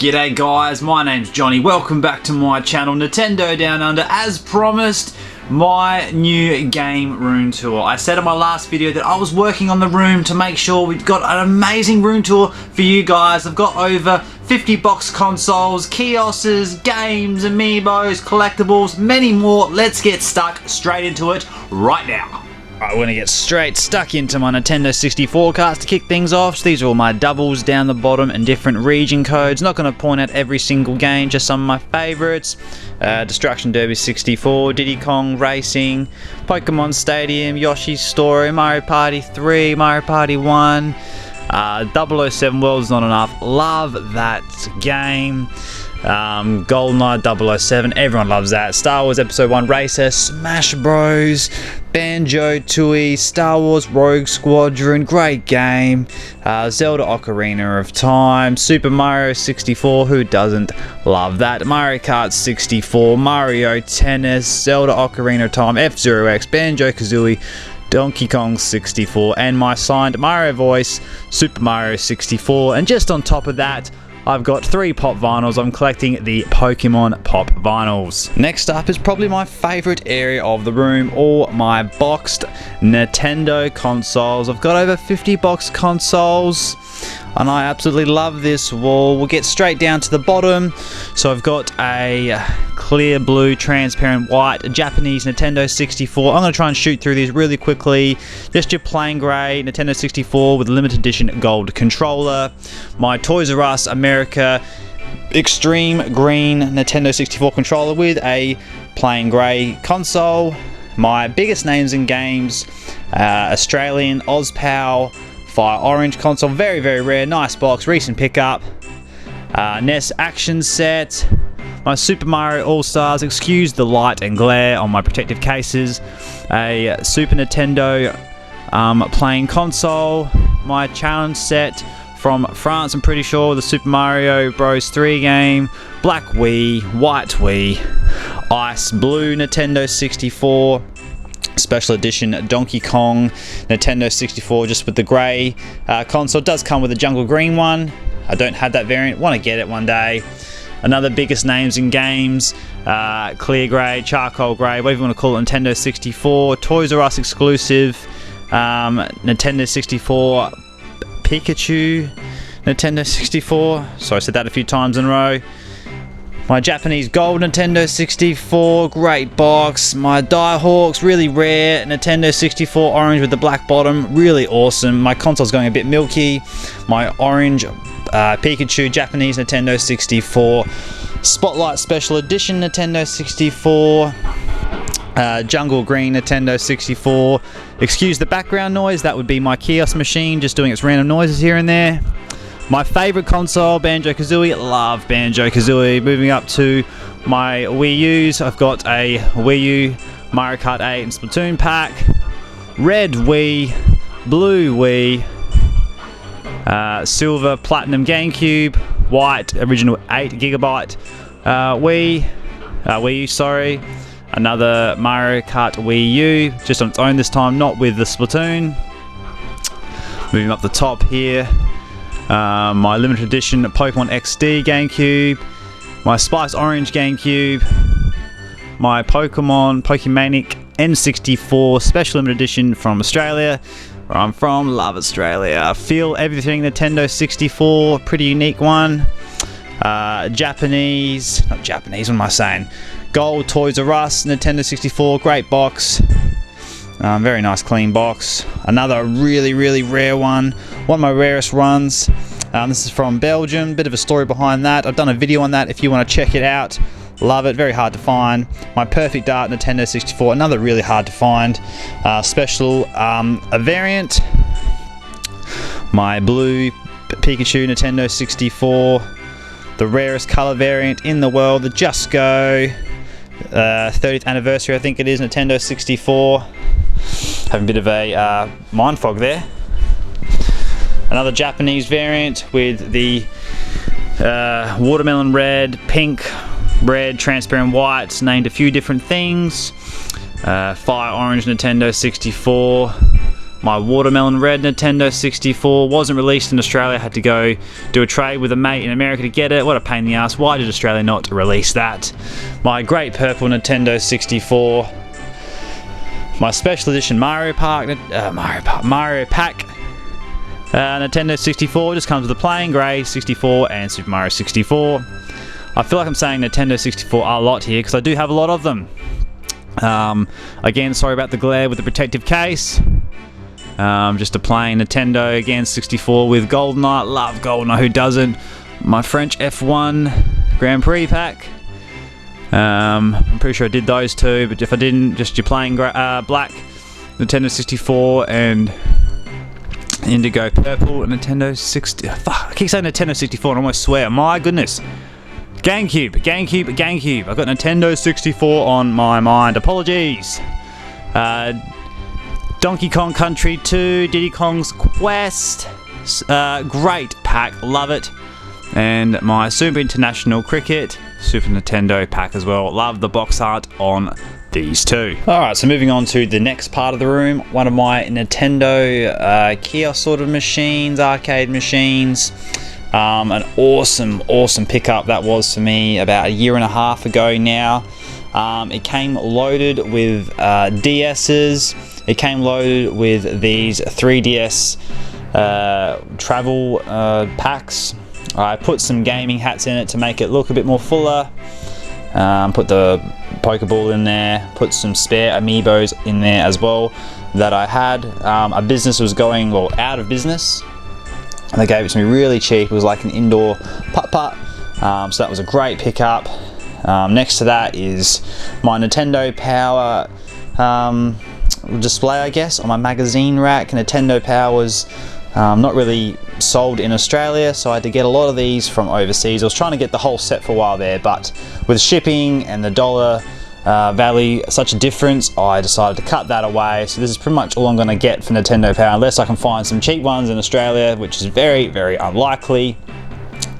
G'day guys, my name's Johnny. Welcome back to my channel, Nintendo Down Under. As promised, my new game room tour. I said in my last video that I was working on the room to make sure we've got an amazing room tour for you guys. I've got over 50 box consoles, kiosks, games, amiibos, collectibles, many more. Let's get stuck straight into it right now. Alright, we're going to get straight stuck into my Nintendo 64 cards to kick things off. So these are all my doubles down the bottom and different region codes. Not going to point out every single game, just some of my favourites. Destruction Derby 64, Diddy Kong Racing, Pokemon Stadium, Yoshi's Story, Mario Party 3, Mario Party 1, 007 World's Not Enough. Love that game. GoldenEye 007, everyone loves that. Star Wars Episode 1 Racer, Smash Bros, Banjo-Tooie, Star Wars Rogue Squadron, great game. Zelda Ocarina of Time, Super Mario 64, who doesn't love that? Mario Kart 64, Mario Tennis, Zelda Ocarina of Time, F-Zero X, Banjo-Kazooie, Donkey Kong 64, and my signed Mario voice, Super Mario 64. And just on top of that, I've got 3 pop vinyls. I'm collecting the Pokemon pop vinyls. Next up is probably my favorite area of the room, all my boxed Nintendo consoles. I've got over 50 boxed consoles and I absolutely love this wall. We'll get straight down to the bottom. So I've got a clear blue, transparent white, a Japanese Nintendo 64. I'm going to try and shoot through these really quickly. Just your plain grey Nintendo 64 with a limited edition gold controller. My Toys R Us America extreme green Nintendo 64 controller with a plain grey console. My biggest names in games, Australian Ozpal Fire Orange console, very rare, nice box, recent pickup. NES action set, my Super Mario All-Stars, excuse the light and glare on my protective cases, a Super Nintendo playing console, my challenge set from France, I'm pretty sure, the Super Mario Bros 3 game, black Wii, white Wii, ice blue Nintendo 64, special edition Donkey Kong Nintendo 64 just with the grey console. It does come with a jungle green one. I don't have that variant, want to get it one day. Another biggest names in games, clear grey, charcoal grey, whatever you want to call it, Nintendo 64, Toys R Us exclusive, Nintendo 64 Pikachu, Nintendo 64, so I said that a few times in a row. My Japanese gold Nintendo 64, great box. My Diehawks, really rare, Nintendo 64 orange with the black bottom, really awesome. My console's going a bit milky. My orange Pikachu Japanese Nintendo 64, Spotlight Special Edition Nintendo 64, Jungle Green Nintendo 64. Excuse the background noise, that would be my kiosk machine just doing its random noises here and there. My favourite console, Banjo-Kazooie, love Banjo-Kazooie. Moving up to my Wii U's, I've got a Wii U, Mario Kart 8 and Splatoon pack, red Wii, blue Wii, silver Platinum GameCube, white original 8GB Wii U, sorry. Another Mario Kart Wii U, just on its own this time, not with the Splatoon. Moving up the top here, my limited edition Pokemon XD GameCube, my Spice Orange GameCube, my Pokemanic N64 Special Limited Edition from Australia, where I'm from, love Australia. Feel Everything Nintendo 64, pretty unique one. Not Japanese, what am I saying? Gold Toys R Us Nintendo 64, great box. Very nice clean box. Another really rare one of my rarest runs. This is from Belgium, bit of a story behind that. I've done a video on that if you want to check it out. Love it, very hard to find. My Perfect Art Nintendo 64, another really hard to find. Special a variant. My blue Pikachu Nintendo 64, the rarest color variant in the world, the Just Go 30th anniversary, I think it is, Nintendo 64. Having a bit of a mind fog there. Another Japanese variant with the watermelon red, pink, red, transparent whites, named a few different things. Fire Orange Nintendo 64. my watermelon red Nintendo 64. Wasn't released in Australia. I had to go do a trade with a mate in America to get it. What a pain in the ass. Why did Australia not release that? My great purple Nintendo 64. My special edition Mario Pack Nintendo 64 just comes with a plain grey 64 and Super Mario 64. I feel like I'm saying Nintendo 64 a lot here because I do have a lot of them. Again, sorry about the glare with the protective case. Just a plain Nintendo, again, 64 with GoldenEye. Love GoldenEye, who doesn't? My French F1 Grand Prix pack. I'm pretty sure I did those two, but if I didn't, just your plain black Nintendo 64 and indigo purple Nintendo 60. Fuck, I keep saying Nintendo 64 and I almost swear. My goodness. GameCube. I've got Nintendo 64 on my mind. Apologies. Donkey Kong Country 2, Diddy Kong's Quest. Great pack, love it. And my Super International Cricket, Super Nintendo pack as well. Love the box art on these two. Alright, so moving on to the next part of the room. One of my Nintendo kiosk sort of machines, arcade machines. An awesome pickup that was for me about a year and a half ago now. It came loaded with DS's. It came loaded with these 3DS travel packs. I put some gaming hats in it to make it look a bit more fuller. Put the Pokeball in there. Put some spare amiibos in there as well that I had. A business was going, well, out of business. And they gave it to me really cheap. It was like an indoor putt-putt. So that was a great pickup. Next to that is my Nintendo Power display, I guess, on my magazine rack. Nintendo Power was not really sold in Australia, so I had to get a lot of these from overseas. I was trying to get the whole set for a while there, but with shipping and the dollar value such a difference, I decided to cut that away. So this is pretty much all I'm going to get for Nintendo Power, unless I can find some cheap ones in Australia, which is very, very unlikely.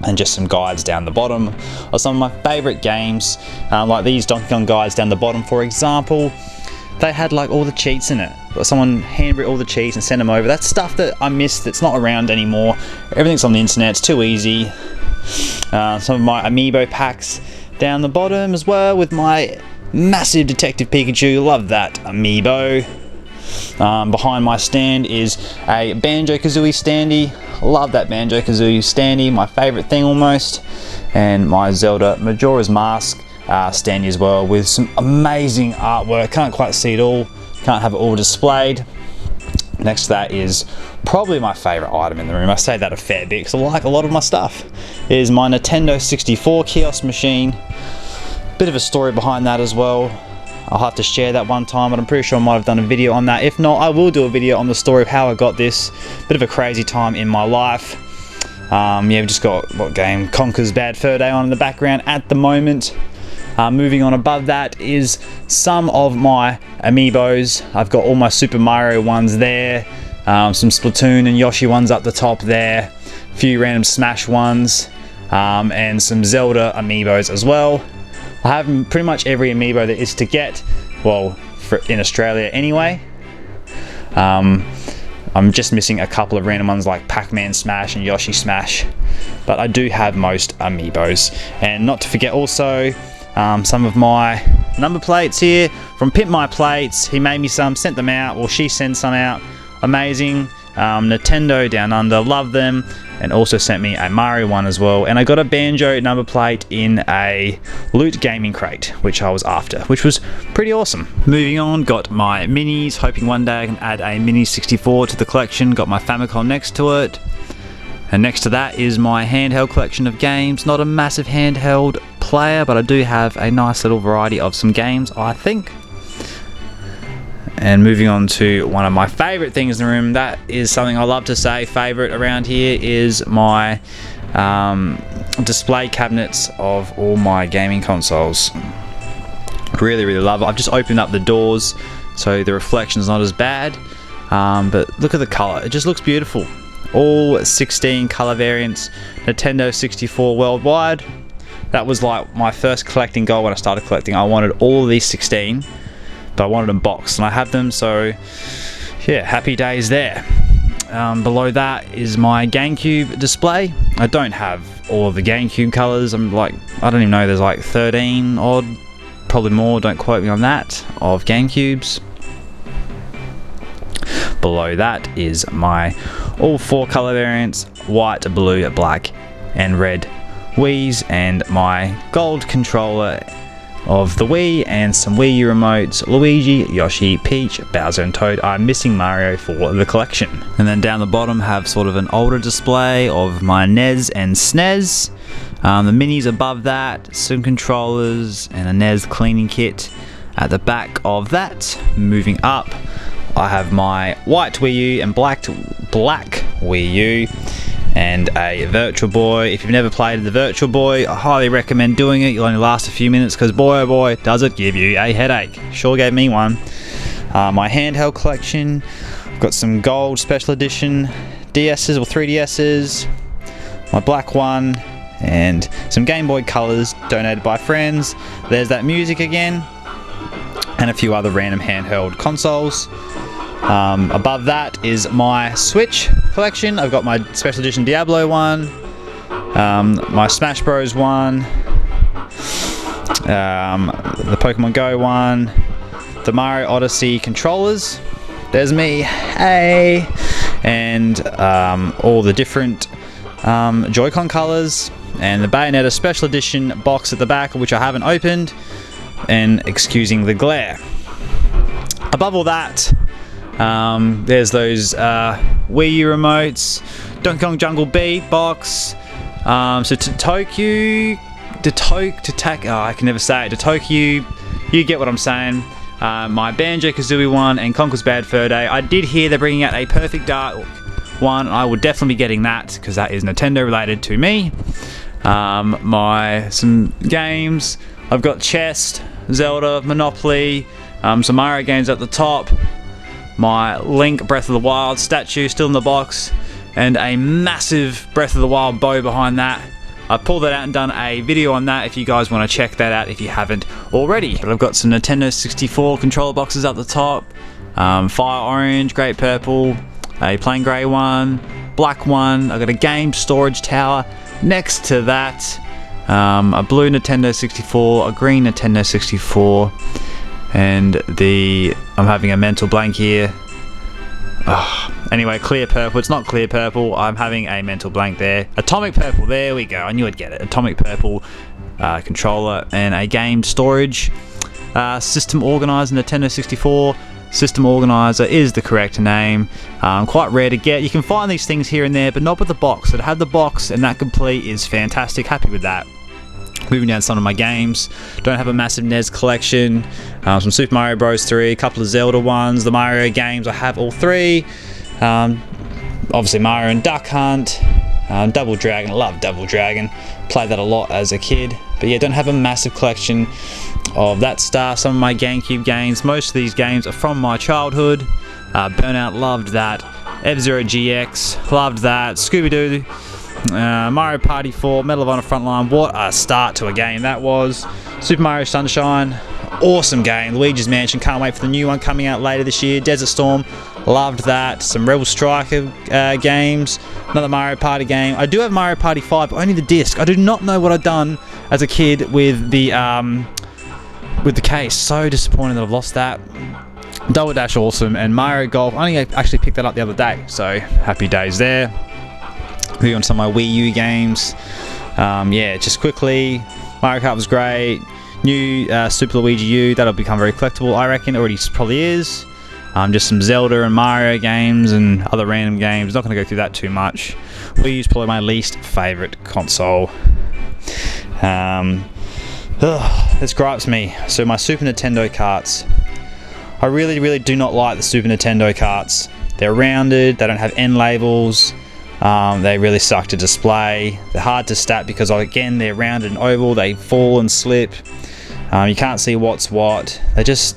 And just some guides down the bottom of some of my favorite games, like these Donkey Kong guides down the bottom, for example. They had like all the cheats in it. Someone handwritten all the cheats and sent them over. That's stuff that I missed, that's not around anymore. Everything's on the internet, it's too easy. Some of my amiibo packs down the bottom as well, with my massive Detective Pikachu. Love that amiibo. Behind my stand is a Banjo-Kazooie standee. Love that Banjo-Kazooie standee, my favorite thing almost. And my Zelda Majora's Mask standee as well, with some amazing artwork. Can't quite see it all, can't have it all displayed. Next to that is probably my favorite item in the room. I say that a fair bit because I like a lot of my stuff. Is my Nintendo 64 kiosk machine. Bit of a story behind that as well. I'll have to share that one time, but I'm pretty sure I might have done a video on that. If not, I will do a video on the story of how I got this. Bit of a crazy time in my life. Yeah, we've just got, what game? Conker's Bad Fur Day on in the background at the moment. Moving on above that is some of my amiibos. I've got all my Super Mario ones there. Some Splatoon and Yoshi ones up the top there. A few random Smash ones. And some Zelda amiibos as well. I have pretty much every amiibo that is to get, well, in Australia anyway. I'm just missing a couple of random ones like Pac-Man Smash and Yoshi Smash, but I do have most amiibos. And not to forget also some of my number plates here from Pimp My Plates. He made me some, sent them out, well, she sent some out. Amazing. Nintendo Down Under, love them. And also sent me a Mario one as well. And I got a Banjo number plate in a Loot Gaming crate, which I was after, which was pretty awesome. Moving on, got my minis, hoping one day I can add a mini 64 to the collection. Got my Famicom next to it. And next to that is my handheld collection of games. Not a massive handheld player, but I do have a nice little variety of some games, I think. And moving on to one of my favorite things in the room, that is something I love to say favorite around here, is my display cabinets of all my gaming consoles. Really, really love it. I've just opened up the doors so the reflection's not as bad, but look at the color, it just looks beautiful. All 16 color variants, Nintendo 64 worldwide. That was like my first collecting goal when I started collecting. I wanted all of these 16, but I wanted them boxed, and I have them. So yeah, happy days there. Below that is my GameCube display. I don't have all of the GameCube colors. I don't even know, there's like 13 odd, probably more, don't quote me on that, of GameCubes. Below that is my all 4 color variants, white, blue, black and red Wii's, and my gold controller of the Wii and some Wii U remotes, Luigi, Yoshi, Peach, Bowser and Toad. I'm missing Mario for the collection. And then down the bottom have sort of an older display of my NES and SNES. The minis above that, some controllers and a NES cleaning kit at the back of that. Moving up, I have my white Wii U and black Wii U and a Virtual Boy. If you've never played the Virtual Boy, I highly recommend doing it. You'll only last a few minutes because boy oh boy does it give you a headache. Sure gave me one. My handheld collection, I've got some gold special edition DS's or 3DS's, my black one, and some Game Boy Colors donated by friends. There's that music again, and a few other random handheld consoles. Above that is my Switch collection. I've got my Special Edition Diablo one, my Smash Bros one, the Pokemon Go one, the Mario Odyssey controllers. There's me, hey! And all the different Joy-Con colors, and the Bayonetta Special Edition box at the back, which I haven't opened, and excusing the glare. Above all that, there's those Wii U remotes, Donkey Kong Jungle Beat box, so I can never say it, to Tokyo, you get what I'm saying. My Banjo-Kazooie one and Conker's Bad Fur Day. I did hear they're bringing out a Perfect Dark one. I will definitely be getting that because that is Nintendo related to me. Some games, I've got Chess, Zelda, Monopoly, some Mario games at the top, my Link Breath of the Wild statue still in the box, and a massive Breath of the Wild bow behind that. I pulled that out and done a video on that if you guys want to check that out if you haven't already. But I've got some Nintendo 64 controller boxes up the top, Fire Orange, Great Purple, a plain grey one, black one. I've got a game storage tower next to that, a blue Nintendo 64, a green Nintendo 64, and I'm having a mental blank here. Anyway, clear purple. It's not clear purple. I'm having a mental blank there. Atomic purple. There we go. I knew I'd get it. Atomic purple controller and a game storage system organizer. Nintendo 64 system organizer is the correct name. Quite rare to get. You can find these things here and there, but not with the box. So to have the box and that complete is fantastic. Happy with that. Moving down some of my games, don't have a massive NES collection. Some Super Mario Bros. 3, a couple of Zelda ones, the Mario games, I have all 3. Obviously Mario and Duck Hunt, Double Dragon, I love Double Dragon, played that a lot as a kid. But yeah, don't have a massive collection of that stuff. Some of my GameCube games, most of these games are from my childhood. Burnout, loved that. F-Zero GX, loved that. Scooby-Doo. Mario Party 4, Medal of Honor Frontline, what a start to a game that was. Super Mario Sunshine, awesome game. Luigi's Mansion, can't wait for the new one coming out later this year. Desert Storm, loved that. Some Rebel Striker games, another Mario Party game. I do have Mario Party 5, but only the disc. I do not know what I've done as a kid with the case. So disappointed that I've lost that. Double Dash, awesome, and Mario Golf, I only actually picked that up the other day, so happy days there. Moving on to some of my Wii U games. Yeah, just quickly, Mario Kart was great. New Super Luigi U, that'll become very collectible, I reckon. It already probably is. Just some Zelda and Mario games and other random games. Not going to go through that too much. Wii U's probably my least favourite console. This gripes me. So my Super Nintendo carts. I really, really do not like the Super Nintendo carts. They're rounded, they don't have end labels. They really suck to display. They're hard to stat because, again, they're rounded and oval. They fall and slip. You can't see what's what. They just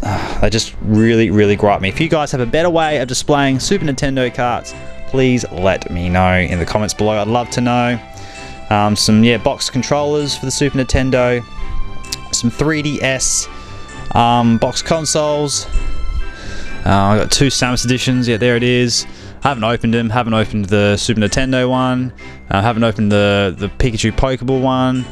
really, really gripe me. If you guys have a better way of displaying Super Nintendo carts, please let me know in the comments below. I'd love to know. Some box controllers for the Super Nintendo. Some 3DS box consoles. I got 2 Samus editions. Yeah, there it is. I haven't opened them. Haven't opened the Super Nintendo one. Haven't opened the Pikachu Pokeball one.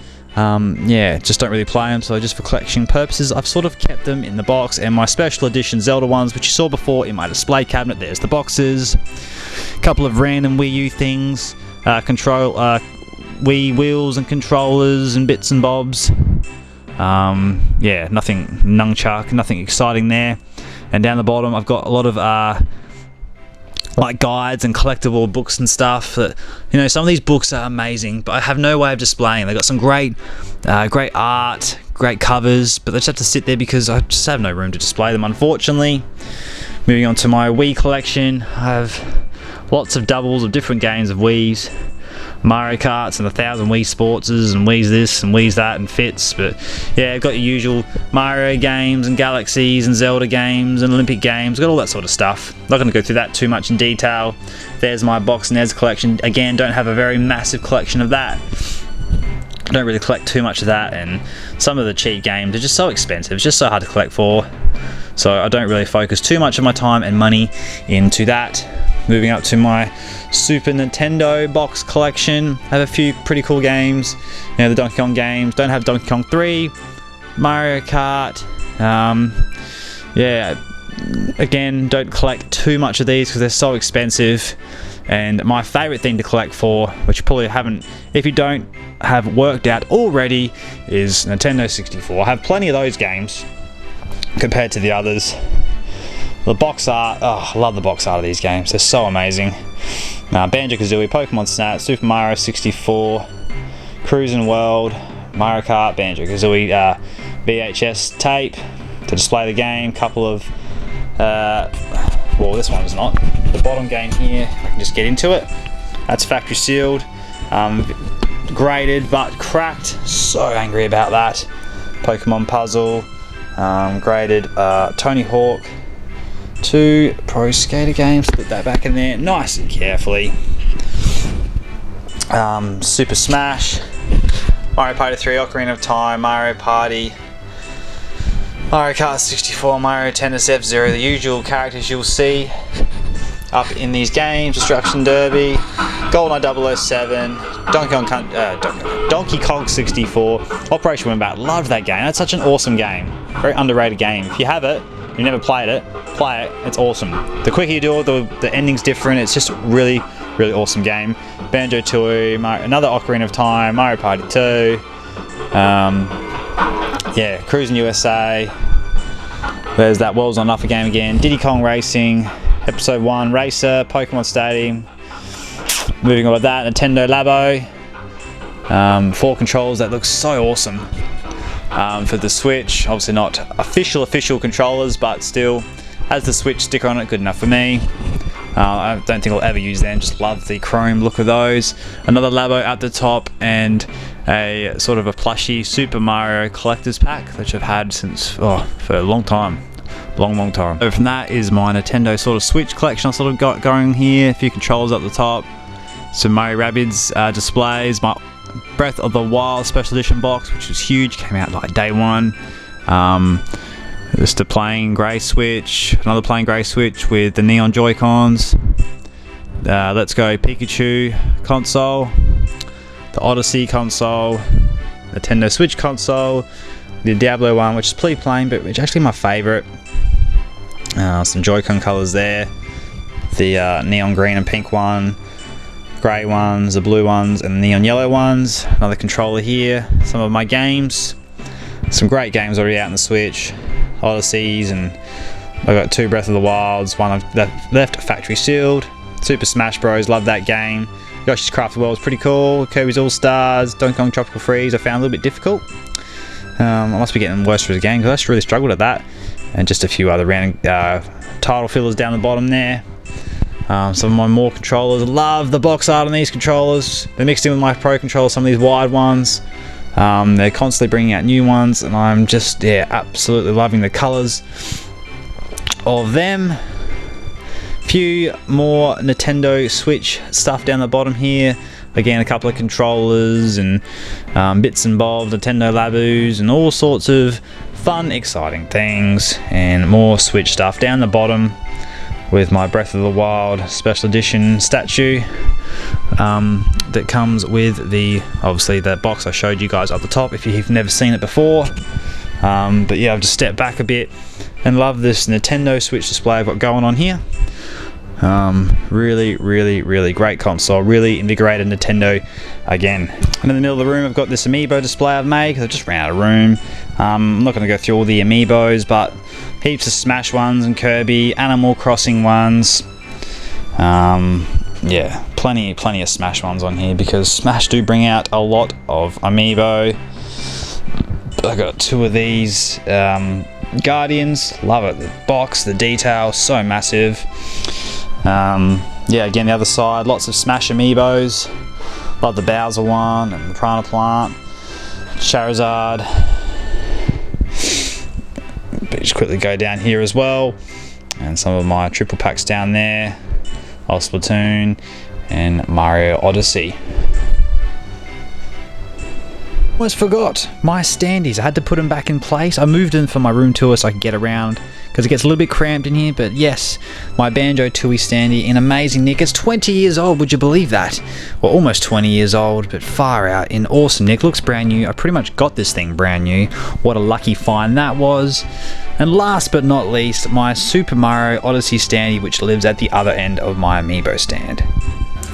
Yeah, just don't really play them, so just for collection purposes, I've sort of kept them in the box. And my special edition Zelda ones, which you saw before in my display cabinet, there's the boxes. A couple of random Wii U things, Wii wheels and controllers and bits and bobs. Yeah, nothing nunchuck, nothing exciting there. And down the bottom, I've got a lot of like guides and collectible books and stuff. That, you know, some of these books are amazing, but I have no way of displaying. They've got some great art, great covers, but they just have to sit there because I just have no room to display them, unfortunately. Moving on to my Wii collection, I have lots of doubles of different games of Wii's. Mario Karts and 1,000 Wii Sportses and Wii's this and Wii's that and fits. But yeah, I've got your usual Mario games and Galaxies and Zelda games and Olympic games. Got all that sort of stuff. Not going to go through that too much in detail. There's my Box NES collection. Again, don't have a very massive collection of that. I don't really collect too much of that, and some of the cheap games are just so expensive. It's just so hard to collect for. So I don't really focus too much of my time and money into that. Moving up to my Super Nintendo box collection, I have a few pretty cool games. You know, the Donkey Kong games. Don't have Donkey Kong 3, Mario Kart. Yeah, again, don't collect too much of these because they're so expensive. And my favorite thing to collect for, which you probably haven't, if you don't have worked out already, is Nintendo 64. I have plenty of those games compared to the others. The box art, oh, I love the box art of these games. They're so amazing. Banjo-Kazooie, Pokemon Snap, Super Mario 64, Cruis'n World, Mario Kart, Banjo-Kazooie VHS tape to display the game. Couple of, well, this one is not. The bottom game here, I can just get into it. That's factory sealed, graded but cracked. So angry about that. Pokemon Puzzle, graded. Tony Hawk. 2 Pro Skater games, put that back in there nice and carefully. Super Smash, Mario Party 3, Ocarina of Time, Mario Party, Mario Kart 64, Mario Tennis, F-Zero, the usual characters you'll see up in these games. Destruction Derby, GoldenEye 007, Donkey Kong 64, Operation Windbat. Loved that game. That's such an awesome game. Very underrated game. If you have it, you never played it, play it. It's awesome. The quicker you do it, the ending's different. It's just a really, really awesome game. Banjo-Tooie, another Ocarina of Time, Mario Party 2. Yeah, Cruis'n USA. There's that World's Not Enough game again. Diddy Kong Racing, Episode 1, Racer, Pokemon Stadium. Moving on with that, Nintendo Labo. 4 controls that look so awesome. For the Switch, obviously not official controllers, but still has the Switch sticker on it, good enough for me. I don't think I'll ever use them, just love the chrome look of those. Another Labo at the top, and a sort of a plushy Super Mario collector's pack, which I've had since, for a long time. Long time. So from that is my Nintendo sort of Switch collection I've sort of got going here. A few controllers at the top, some Mario Rabbids displays, my Breath of the Wild Special Edition box, which was huge, came out like day one. Just a plain grey Switch, another plain grey Switch with the neon Joy-Cons. Let's Go Pikachu console, the Odyssey console, Nintendo Switch console, the Diablo one, which is pretty plain, but which is actually my favourite. Some Joy-Con colours there, the neon green and pink one, grey ones, the blue ones, and the neon yellow ones. Another controller here, some of my games, some great games already out on the Switch, Odysseys, and I've got 2 Breath of the Wilds, one I've left factory sealed. Super Smash Bros, love that game. Yoshi's Crafted World is pretty cool. Kirby's All Stars, Donkey Kong Tropical Freeze I found a little bit difficult. I must be getting worse for the game because I just really struggled at that. And just a few other random title fillers down the bottom there. Some of my more controllers. I love the box art on these controllers. They're mixed in with my Pro controllers, some of these wide ones. They're constantly bringing out new ones, and I'm just, absolutely loving the colours of them. Few more Nintendo Switch stuff down the bottom here. Again, a couple of controllers and bits and bobs, Nintendo Labos, and all sorts of fun, exciting things, and more Switch stuff. Down the bottom with my Breath of the Wild Special Edition statue that comes with obviously the box I showed you guys up the top if you've never seen it before. But yeah, I've just stepped back a bit and love this Nintendo Switch display I've got going on here. Really great console, really invigorated Nintendo again. And in the middle of the room I've got this amiibo display I've made because I just ran out of room. I'm not going to go through all the amiibos, but heaps of Smash ones and Kirby, Animal Crossing ones. Yeah, plenty of Smash ones on here because Smash do bring out a lot of amiibo. I got 2 of these Guardians, love it. The box, the detail, so massive. Yeah, again the other side, lots of Smash amiibos. Love the Bowser one and the Piranha Plant, Charizard. But just quickly go down here as well, and some of my triple packs down there, of Splatoon and Mario Odyssey. Almost forgot my standees. I had to put them back in place. I moved them for my room tour so I could get around because it gets a little bit cramped in here. But yes, my Banjo-Tooie standee in amazing nick. It's 20 years old, would you believe that? Well, almost 20 years old, but far out in awesome nick. Looks brand new. I pretty much got this thing brand new. What a lucky find that was. And last but not least, my Super Mario Odyssey standee, which lives at the other end of my amiibo stand.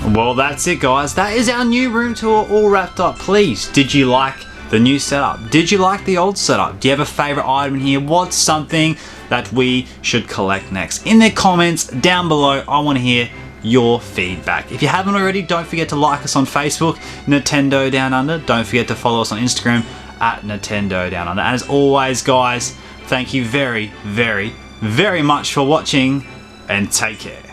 Well, that's it, guys. That is our new room tour all wrapped up. Please, did you like the new setup? Did you like the old setup? Do you have a favorite item in here? What's something that we should collect next? In the comments down below, I want to hear your feedback. If you haven't already, don't forget to like us on Facebook, Nintendo Down Under. Don't forget to follow us on Instagram at Nintendo Down Under. And as always, guys, thank you very much for watching, and take care.